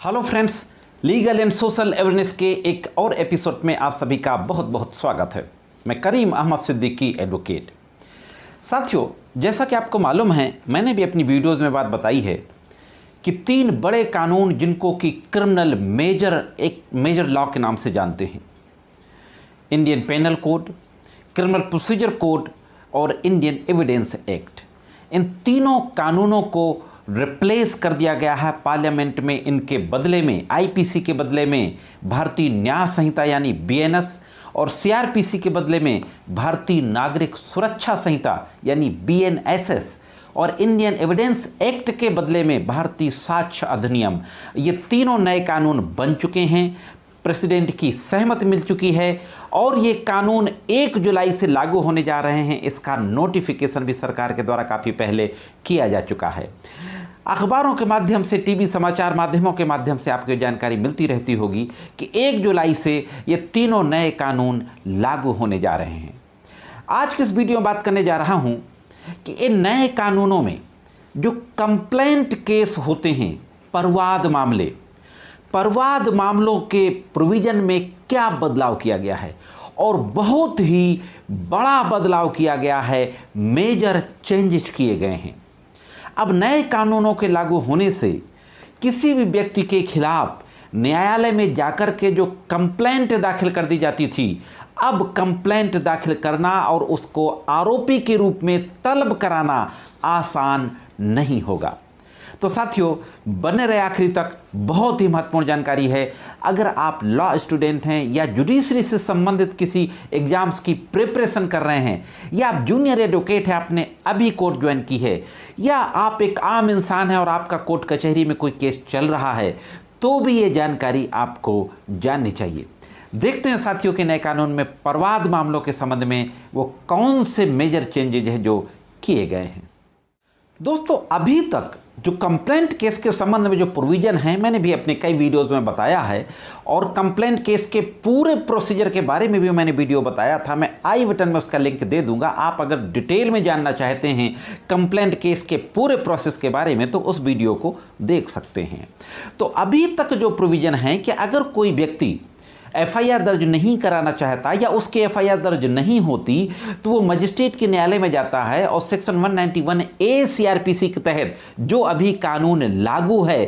Hello friends, legal and social awareness के एक और एपिसोड में आप सभी का बहुत बहुत स्वागत है। मैं करीम अहमद सिद्दीकी एडवोकेट। साथियों, जैसा कि आपको मालूम है, मैंने भी अपनी वीडियोज़ में बात बताई है कि 3 बड़े कानून जिनको कि क्रिमिनल मेजर लॉ के नाम से जानते हैं, Indian penal code, criminal procedure code और इंडियन एविडेंस एक्ट, इन तीनों कानूनों को रिप्लेस कर दिया गया है पार्लियामेंट में। इनके बदले में आईपीसी के बदले में भारतीय न्याय संहिता यानी बीएनएस और सीआरपीसी के बदले में भारतीय नागरिक सुरक्षा संहिता यानी बीएनएसएस और इंडियन एविडेंस एक्ट के बदले में भारतीय साक्ष्य अधिनियम, ये तीनों नए कानून बन चुके हैं। प्रेसिडेंट की सहमति मिल चुकी है और ये कानून 1 जुलाई से लागू होने जा रहे हैं। इसका नोटिफिकेशन भी सरकार के द्वारा काफ़ी पहले किया जा चुका है। अखबारों के माध्यम से, टीवी समाचार माध्यमों के माध्यम से आपको जानकारी मिलती रहती होगी कि 1 जुलाई से ये तीनों नए कानून लागू होने जा रहे हैं। आज की इस वीडियो में बात करने जा रहा हूं कि इन नए कानूनों में जो कंप्लेंट केस होते हैं, परवाद मामलों के प्रोविजन में क्या बदलाव किया गया है और बहुत ही बड़ा बदलाव किया गया है, मेजर चेंजेस किए गए हैं। अब नए कानूनों के लागू होने से किसी भी व्यक्ति के खिलाफ न्यायालय में जाकर के जो कंप्लेंट दाखिल कर दी जाती थी, अब कंप्लेंट दाखिल करना और उसको आरोपी के रूप में तलब कराना आसान नहीं होगा। तो साथियों, बने रहे आखिरी तक, बहुत ही महत्वपूर्ण जानकारी है। अगर आप लॉ स्टूडेंट हैं या जुडिशरी से संबंधित किसी एग्जाम्स की प्रिपरेशन कर रहे हैं, या आप जूनियर एडवोकेट हैं, आपने अभी कोर्ट ज्वाइन की है, या आप एक आम इंसान हैं और आपका कोर्ट कचहरी में कोई केस चल रहा है, तो भी ये जानकारी आपको जाननी चाहिए। देखते हैं साथियों के नए कानून में परवाद मामलों के संबंध में वो कौन से मेजर चेंजेज हैं जो किए गए हैं। दोस्तों, अभी तक जो कंप्लेंट केस के संबंध में जो प्रोविज़न है, मैंने भी अपने कई वीडियोस में बताया है और कंप्लेंट केस के पूरे प्रोसीजर के बारे में भी मैंने वीडियो बताया था। मैं आई बटन में उसका लिंक दे दूंगा। आप अगर डिटेल में जानना चाहते हैं कंप्लेंट केस के पूरे प्रोसेस के बारे में तो उस वीडियो को देख सकते हैं। तो अभी तक जो प्रोविज़न है कि अगर कोई व्यक्ति एफआईआर दर्ज नहीं कराना चाहता या उसकी एफआईआर दर्ज नहीं होती तो वो मजिस्ट्रेट के न्यायालय में जाता है और सेक्शन 191A सीआरपीसी के तहत जो अभी कानून लागू है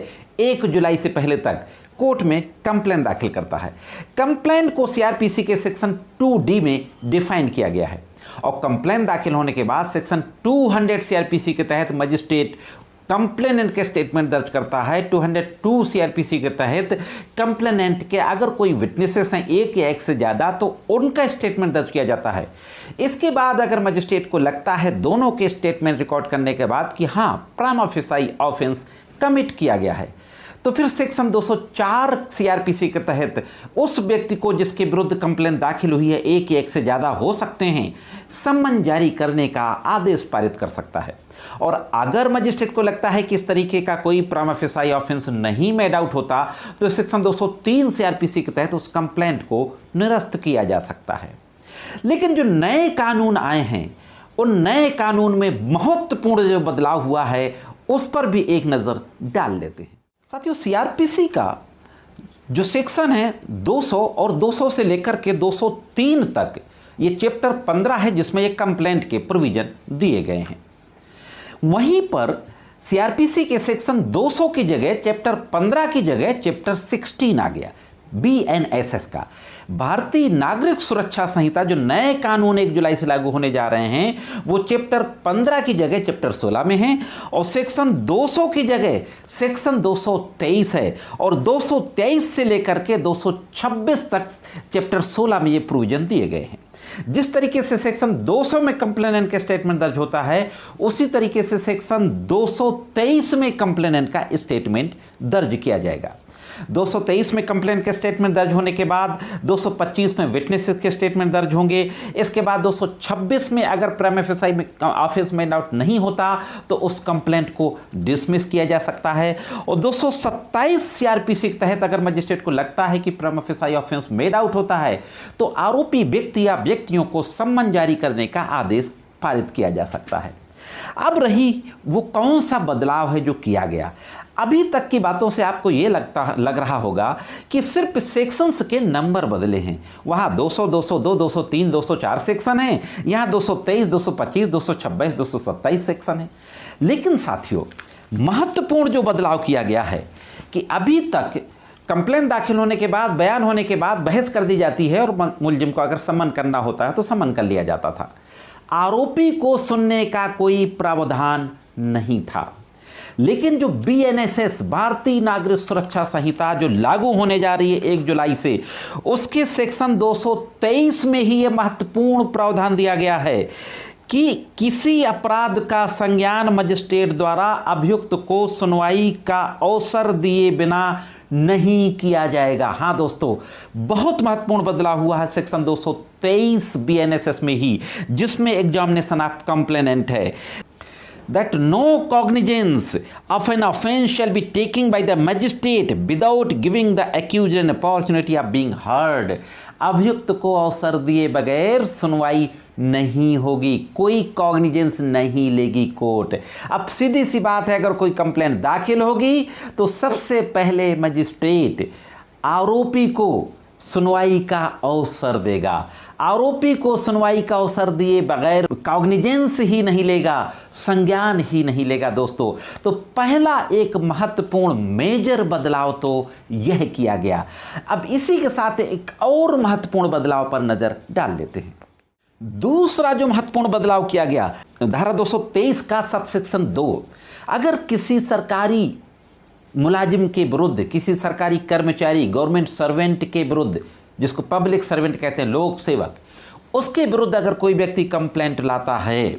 1 जुलाई से पहले तक कोर्ट में कंप्लेंट दाखिल करता है। कंप्लेंट को सीआरपीसी के सेक्शन 2D में डिफाइन किया गया है और कंप्लेंट दाखिल होने के बाद सेक्शन 200 सीआरपीसी के तहत मजिस्ट्रेट कंप्लेनेंट के स्टेटमेंट दर्ज करता है। 202 सीआरपीसी के तहत कंप्लेनेंट के अगर कोई विटनेसेस हैं 1 या 1 से ज़्यादा तो उनका स्टेटमेंट दर्ज किया जाता है। इसके बाद अगर मजिस्ट्रेट को लगता है दोनों के स्टेटमेंट रिकॉर्ड करने के बाद कि हाँ, प्राइमा फेसाई ऑफेंस कमिट किया गया है, तो फिर सेक्शन 204 सीआरपीसी के तहत उस व्यक्ति को जिसके विरुद्ध कंप्लेंट दाखिल हुई है, 1 या 1 से ज़्यादा हो सकते हैं, सम्मन जारी करने का आदेश पारित कर सकता है। और अगर मजिस्ट्रेट को लगता है कि इस तरीके का कोई प्राइमा फेसाई ऑफेंस नहीं मेड आउट होता तो सेक्शन 203 सीआरपीसी के तहत उस कंप्लेंट को निरस्त किया जा सकता है। लेकिन जो नए कानून आए हैं, उन नए कानून में महत्वपूर्ण जो बदलाव हुआ है उस पर भी एक नज़र डाल लेते हैं। साथियों, सीआरपीसी का जो सेक्शन है 200 और 200 से लेकर के 203 तक, ये चैप्टर 15 है जिसमें ये कंप्लेंट के प्रोविजन दिए गए हैं। वहीं पर सीआरपीसी के सेक्शन 200 की जगह चैप्टर 15 की जगह चैप्टर 16 आ गया, बीएनएसएस का, भारतीय नागरिक सुरक्षा संहिता। जो नए कानून 1 जुलाई से लागू होने जा रहे हैं वो चैप्टर 15 की जगह चैप्टर 16 में है और सेक्शन 200 की जगह सेक्शन 223 है और 223 से लेकर के 226 तक चैप्टर 16 में ये प्रोविजन दिए गए हैं। जिस तरीके से सेक्शन 200 में कंप्लेनेंट का स्टेटमेंट दर्ज होता है, उसी तरीके से सेक्शन 223 में कंप्लेनेंट का स्टेटमेंट दर्ज किया जाएगा। 223 में कंप्लेंट के स्टेटमेंट दर्ज होने के बाद 225 में विटनेसेस के स्टेटमेंट दर्ज होंगे। इसके बाद 226 में अगर prima facie offence made out नहीं होता तो उस कंप्लेंट को डिसमिस किया जा सकता है और 227 सीआरपीसी के तहत अगर मजिस्ट्रेट को लगता है कि prima facie offence made out होता है तो आरोपी व्यक्ति या व्यक्तियों को सम्मन जारी करने का आदेश पारित किया जा सकता है। अब रही वो कौन सा बदलाव है जो किया गया। अभी तक की बातों से आपको ये लग रहा होगा कि सिर्फ सेक्शंस के नंबर बदले हैं। वहाँ 200, 202, 203, 204 सेक्शन हैं, यहाँ 223, 225, 226, 227 सेक्शन हैं। लेकिन साथियों, महत्वपूर्ण जो बदलाव किया गया है कि अभी तक कंप्लेन दाखिल होने के बाद, बयान होने के बाद बहस कर दी जाती है और मुलजिम को अगर समन करना होता है तो समन कर लिया जाता था। आरोपी को सुनने का कोई प्रावधान नहीं था। लेकिन जो BNSS भारतीय नागरिक सुरक्षा संहिता जो लागू होने जा रही है 1 जुलाई से, उसके सेक्शन 223 में ही यह महत्वपूर्ण प्रावधान दिया गया है कि किसी अपराध का संज्ञान मजिस्ट्रेट द्वारा अभियुक्त को सुनवाई का अवसर दिए बिना नहीं किया जाएगा। हाँ दोस्तों, बहुत महत्वपूर्ण बदलाव हुआ है सेक्शन 223 BNSS में ही, जिसमें एग्जामिनेशन ऑफ कंप्लेनेंट है that no cognizance of an offense shall be taken by the magistrate without giving the accused an opportunity of being heard। अभियुक्त को अवसर दिए बगैर सुनवाई नहीं होगी, कोई कॉग्निजेंस नहीं लेगी कोर्ट। अब सीधी सी बात है, अगर कोई कंप्लेंट दाखिल होगी तो सबसे पहले मजिस्ट्रेट आरोपी को सुनवाई का अवसर देगा। आरोपी को सुनवाई का अवसर दिए बगैर कॉग्निजेंस ही नहीं लेगा, संज्ञान ही नहीं लेगा दोस्तों। तो पहला एक महत्वपूर्ण मेजर बदलाव तो यह किया गया। अब इसी के साथ एक और महत्वपूर्ण बदलाव पर नजर डाल लेते हैं। दूसरा जो महत्वपूर्ण बदलाव किया गया, धारा 223 का सबसेक्शन 2, अगर किसी सरकारी मुलाजिम के विरुद्ध, किसी सरकारी कर्मचारी, गवर्नमेंट सर्वेंट के विरुद्ध, जिसको पब्लिक सर्वेंट कहते हैं, लोक सेवक, उसके विरुद्ध अगर कोई व्यक्ति कंप्लेंट लाता है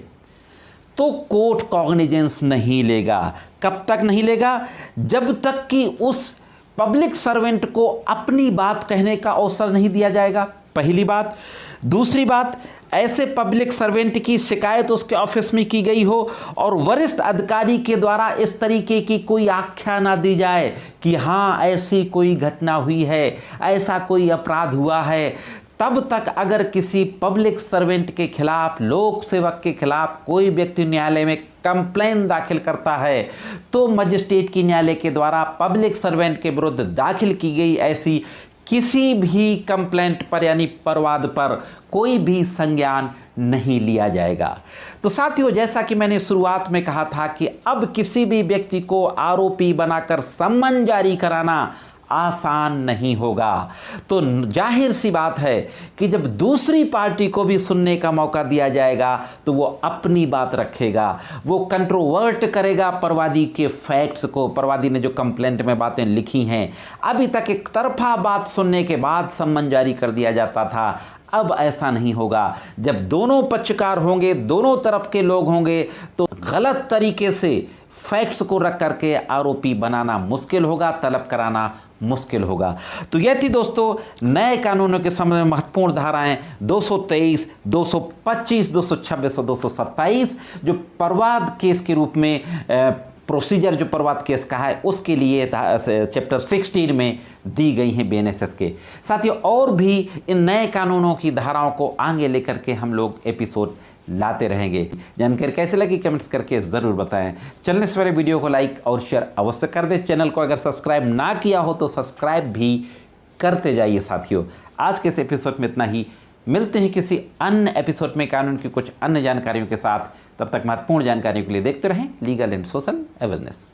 तो कोर्ट कॉग्निजेंस नहीं लेगा। कब तक नहीं लेगा? जब तक कि उस पब्लिक सर्वेंट को अपनी बात कहने का अवसर नहीं दिया जाएगा, पहली बात। दूसरी बात, ऐसे पब्लिक सर्वेंट की शिकायत उसके ऑफिस में की गई हो और वरिष्ठ अधिकारी के द्वारा इस तरीके की कोई आख्या ना दी जाए कि हाँ ऐसी कोई घटना हुई है, ऐसा कोई अपराध हुआ है। तब तक अगर किसी पब्लिक सर्वेंट के खिलाफ, लोक सेवक के खिलाफ कोई व्यक्ति न्यायालय में कंप्लेन दाखिल करता है तो मजिस्ट्रेट की न्यायालय के द्वारा पब्लिक सर्वेंट के विरुद्ध दाखिल की गई ऐसी किसी भी कंप्लेंट पर यानी परवाद पर कोई भी संज्ञान नहीं लिया जाएगा। तो साथियों, जैसा कि मैंने शुरुआत में कहा था कि अब किसी भी व्यक्ति को आरोपी बनाकर सम्मन जारी कराना आसान नहीं होगा। तो जाहिर सी बात है कि जब दूसरी पार्टी को भी सुनने का मौका दिया जाएगा तो वो अपनी बात रखेगा, वो कंट्रोवर्ट करेगा परवादी के फैक्ट्स को। परवादी ने जो कंप्लेंट में बातें लिखी हैं, अभी तक एक तरफा बात सुनने के बाद सम्मन जारी कर दिया जाता था, अब ऐसा नहीं होगा। जब दोनों पक्षकार होंगे, दोनों तरफ के लोग होंगे, तो गलत तरीके से फैक्ट्स को रख करके आरोपी बनाना मुश्किल होगा, तलब कराना मुश्किल होगा। तो यह थी दोस्तों नए कानूनों के संबंध में महत्वपूर्ण धाराएं 223, 225, 226 और 227 जो परवाद केस के रूप में प्रोसीजर जो परवाद केस का है उसके लिए चैप्टर 16 में दी गई हैं BNSS के। साथियों, और भी इन नए कानूनों की धाराओं को आगे लेकर के हम लोग एपिसोड लाते रहेंगे। जानकारी कैसे लगी कमेंट्स करके ज़रूर बताएं। चलने से पहले वीडियो को लाइक और शेयर अवश्य कर दें। चैनल को अगर सब्सक्राइब ना किया हो तो सब्सक्राइब भी करते जाइए। साथियों, आज के इस एपिसोड में इतना ही। मिलते हैं किसी अन्य एपिसोड में कानून की कुछ अन्य जानकारियों के साथ। तब तक महत्वपूर्ण जानकारियों के लिए देखते रहें लीगल एंड सोशल अवेयरनेस।